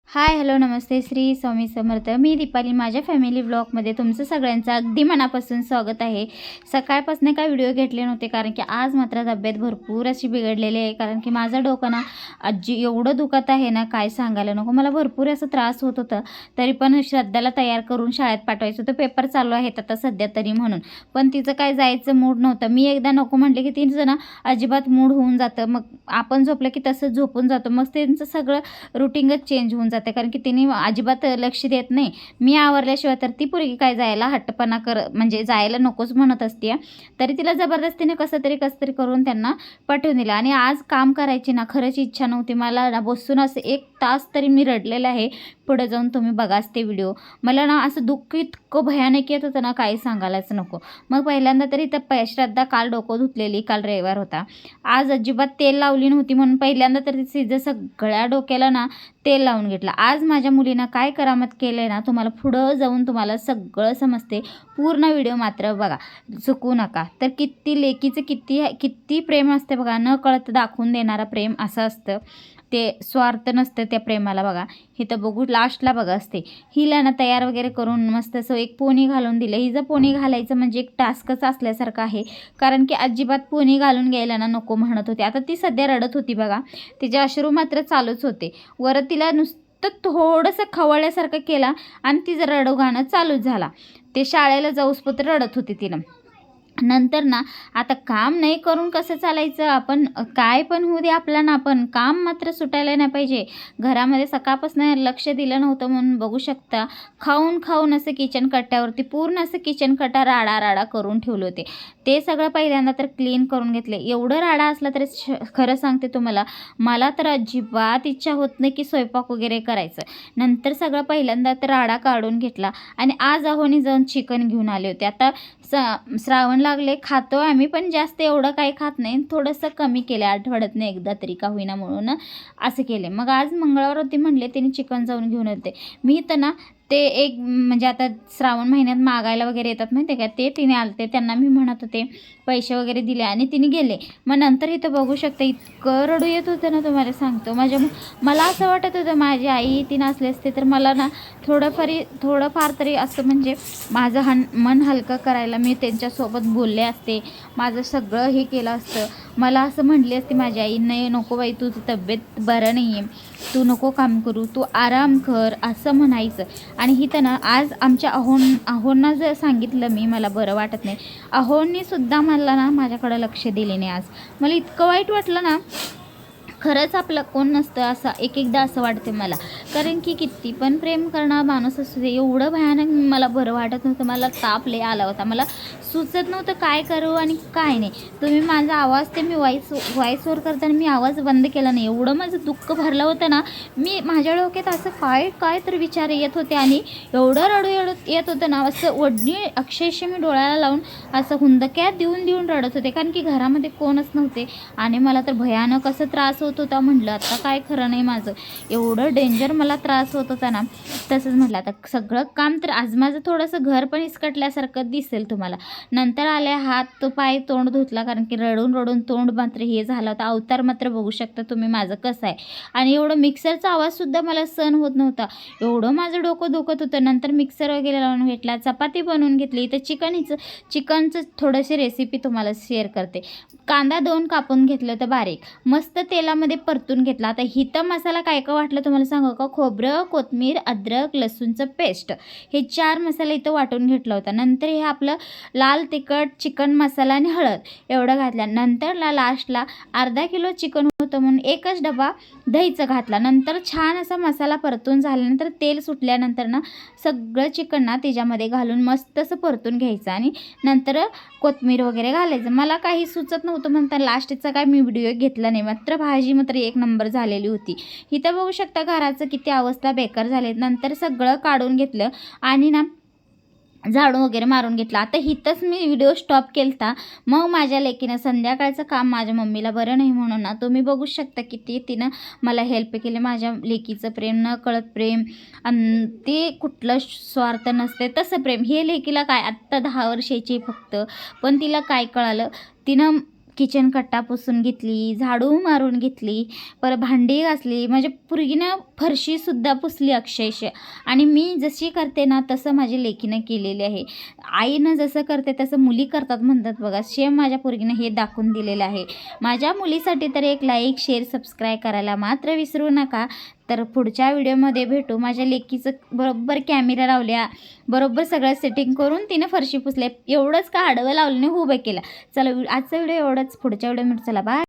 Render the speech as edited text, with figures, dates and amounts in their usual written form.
Hi hello नमस्ते श्री स्वामी समर्थ. मी दीपाली. माझ्या family ब्लॉगमध्ये तुमचं सगळ्यांचं अगदी मनापासून स्वागत आहे. सकाळपासून काय व्हिडिओ घेतले नव्हते कारण की आज मात्र तब्येत भरपूर अशी बिघडलेली आहे. कारण की माझं डोकं ना आजी एवढं दुखत आहे ना, काय सांगायला नको. मला भरपूर असं त्रास होत होता. तरी पण श्रद्धाला तयार करून शाळेत पाठवायचं होतं. पेपर चालू आहेत आता सध्या तरी म्हणून. पण तिचं काय जायचं मूड नव्हतं. मी एकदा नको म्हटले की तिचं ना अजिबात मूड होऊन जातं. मग आपण झोपलं की तसंच झोपून जातो. मग त्यांचं सगळं रुटीनच चेंज होऊन जाते कारण की तिने अजिबात लक्ष देत नाही. मी आवरल्याशिवाय तर ती पोरगी काय जायला हट्टपणा म्हणजे जायला नकोच म्हणत असते. तरी तिला जबरदस्तीने कसं तरी करून त्यांना पाठवून दिलं. आणि आज काम करायची ना खरंच इच्छा नव्हती मला ना. बसून असं 1 तास तरी मी रडलेलं आहे. पुढे जाऊन तुम्ही बघाच ते व्हिडिओ. मला ना असं दुःख इतकं भयानक येत होतं ना, काही सांगायलाच नको. मग पहिल्यांदा तरी तर श्रद्धा काल डोकं धुतलेली, काल रविवार होता. आज अजिबात तेल लावली नव्हती म्हणून पहिल्यांदा तरी तिचं सगळ्या डोक्याला ना तेल लावून घेतलं. आज माझ्या मुलीनं काय करामत केलं ना, तुम्हाला पुढं जाऊन तुम्हाला सगळं समजते. पूर्ण व्हिडिओ मात्र बघा, चुकू नका. तर किती लेकीचं किती प्रेम असते बघा. न कळत दाखवून देणारा प्रेम असं असतं. ते स्वार्थ नसतं त्या प्रेमाला. बघा इथं बघू लास्टला बघा असते. हिला ना तयार वगैरे करून मस्त असं एक पोनी घालून दिलं. हिचं पोनी घालायचं म्हणजे एक टास्कच असल्यासारखं आहे. कारण की अजिबात पोनी घालून घ्यायला ना नको म्हणत होती. आता ती सध्या रडत होती बघा. तिचे अश्रू मात्र चालूच होते. वर तिला नुसतं थोडंसं खवळल्यासारखं केला आणि तिचं रडू गाणं चालूच झाला. ते शाळेला जाऊसपत्र रडत होती तिनं. नंतर ना आता काम नाही करून कसं चालायचं. आपण काय पण होऊ दे आपलं ना, आपण काम मात्र सुटायला नाही पाहिजे. घरामध्ये सकाळपासून लक्ष दिलं नव्हतं म्हणून बघू शकता खाऊन असं किचन कट्ट्यावरती पूर्ण असं किचन कट्टा राडा करून ठेवले होते. ते सगळं पहिल्यांदा तर क्लीन करून घेतले. एवढं राडा असला तरी खरं सांगते तुम्हाला, मला तर अजिबात इच्छा होत नाही की स्वयंपाक वगैरे करायचं. नंतर सगळं पहिल्यांदा तर राडा काढून घेतला. आणि आज अहोनी जाऊन चिकन घेऊन आले होते. आता श्रावण लागले, खातो आम्ही पण जास्त एवढं काही खात नाही. थोडंसं कमी केलं, आठवड्यातनं एकदा तरी का होईना म्हणून असं केले. मग आज मंगळवार होती म्हणले तिने चिकन जाऊन घेऊन येते. मी तर ना ते एक म्हणजे आता श्रावण महिन्यात मागायला वगैरे येतात माहिती आहे का, ते तिने आलते. त्यांना मी म्हणत होते पैसे वगैरे दिले आणि तिने गेले. मग नंतर इथं बघू शकता इतकं रडू येत होतं ना, तुम्हाला सांगतो. मला असं वाटत होतं माझी आई ती नसली असते तर मला ना थोडंफार तरी असं म्हणजे माझं मन हलकं करायला मी त्यांच्यासोबत बोलले असते. माझं सगळं हे केलं असतं. मला असं म्हटली असते माझी आई, नाही नको बाई तुझी तब्येत बरं नाही आहे, तू नको काम करू, तू आराम कर असं म्हणायचं. आणि हिथं ना आज आमच्या अहोंना जर सांगितलं मी मला बरं वाटत नाही, अहोंनी सुद्धा मला ना माझ्याकडं लक्ष दिले नाही. आज मला इतकं वाईट वाटलं ना. खरंच आपलं कोण नसतं असं एकदा असं वाटते मला. कारण की किती पण प्रेम करणारा माणूस असू दे, एवढं भयानक मला बरं वाटत नव्हतं. मला ताप लय आला होता. मला सुचत नव्हतं काय करू आणि काय नाही. तुम्ही माझा आवाज ते मी व्हॉइसवर करताना मी आवाज बंद केला नाही. एवढं माझं दुःख भरलं होतं ना. मी माझ्या डोक्यात असं काय तर विचार येत होते आणि एवढं रडू येत होतं ना. असं ओढणी अक्षरशः मी डोळ्याला लावून असं हुंदक्यात देऊन रडत होते. कारण की घरामध्ये कोणच नव्हते आणि मला तर भयानक असं त्रास होत होता. म्हटलं आता काय खरं नाही माझं, एवढं डेंजर मला त्रास होत होता ना. तसंच म्हटलं आता सगळं काम तर आज माझं थोडंसं घर पण इसकटल्यासारखं दिसेल तुम्हाला. नंतर आले हात पाय तोंड धुतला कारण की रडून तोंड मात्र हे झालं होतं. अवतार मात्र बघू शकता तुम्ही माझं कसं आहे. आणि एवढं मिक्सरचा आवाजसुद्धा मला सहन होत नव्हता. एवढं माझं डोकं दुखत होतं. नंतर मिक्सर वगैरे लावून घेतला, चपाती बनवून घेतली. तर चिकनचं थोडीशी रेसिपी तुम्हाला शेअर करते. कांदा 2 कापून घेतलं तर बारीक मस्त तेलामध्ये परतून घेतला. आता हिथं मसाला काय वाटलं तुम्हाला सांगू का, खोबरं, कोथिंबीर, अद्रक, लसूणचं पेस्ट हे 4 मसाले इथं वाटून घेतला होता. नंतर हे आपलं लाल तिखट, चिकन मसाला आणि हळद एवढं घातलं. नंतर लास्टला अर्धा किलो चिकन होतं म्हणून 1च डबा दहीचं घातला. नंतर छान असा मसाला परतून झाल्यानंतर तेल सुटल्यानंतर ना सगळं चिकन ना त्याच्यामध्ये घालून मस्त असं परतून घ्यायचं आणि नंतर कोथिंबीर वगैरे घालायचं. मला काही सुचत नव्हतं म्हणता लास्टचा काय मी व्हिडिओ घेतला नाही. मात्र भाजी मात्र 1 नंबर झालेली होती. इथं बघू शकता घराचं किती अवस्था बेकार झाली. नंतर सगळं काढून घेतलं आणि ना झाडू वगैरे मारून घेतला. आता इथंच मी व्हिडिओ स्टॉप केलता. मग माझ्या लेकीनं संध्याकाळचं काम माझ्या मम्मीला बरं नाही म्हणून ना तुम्ही बघू शकता किती तिनं मला हेल्प केली. माझ्या लेकीचं प्रेम, न कळत प्रेम, ते कुठलं स्वार्थ नसते तसं प्रेम. हे लेकीला काय आत्ता 10 वर्षाची फक्त, पण तिला काय कळालं. तिनं किचन कट्टा पुसून घेतली, झाडू मारून घेतली, परत भांडी घासली, म्हणजे पोरगीनं फरशीसुद्धा पुसली अक्षरशः. आणि मी जशी करते ना तसं माझ्या लेकीनं केलेली आहे. आईनं जसं करते तसं मुली करतात म्हणतात बघा, सेम माझ्या पोरगीनं हे दाखवून दिलेलं आहे. माझ्या मुलीसाठी तर एक लाईक, शेअर, सबस्क्राईब करायला मात्र विसरू नका. तर पुढच्या व्हिडिओमध्ये भेटू. माझ्या लेकीचं बरोबर कॅमेरा लावल्या, बरोबर सगळं सेटिंग करून तिनं फरशी पुसले. एवढंच का आडवं लावलं नाही, उभं केलं. चला आजचा व्हिडिओ एवढंच. पुढच्या व्हिडिओमध्ये चला बाय.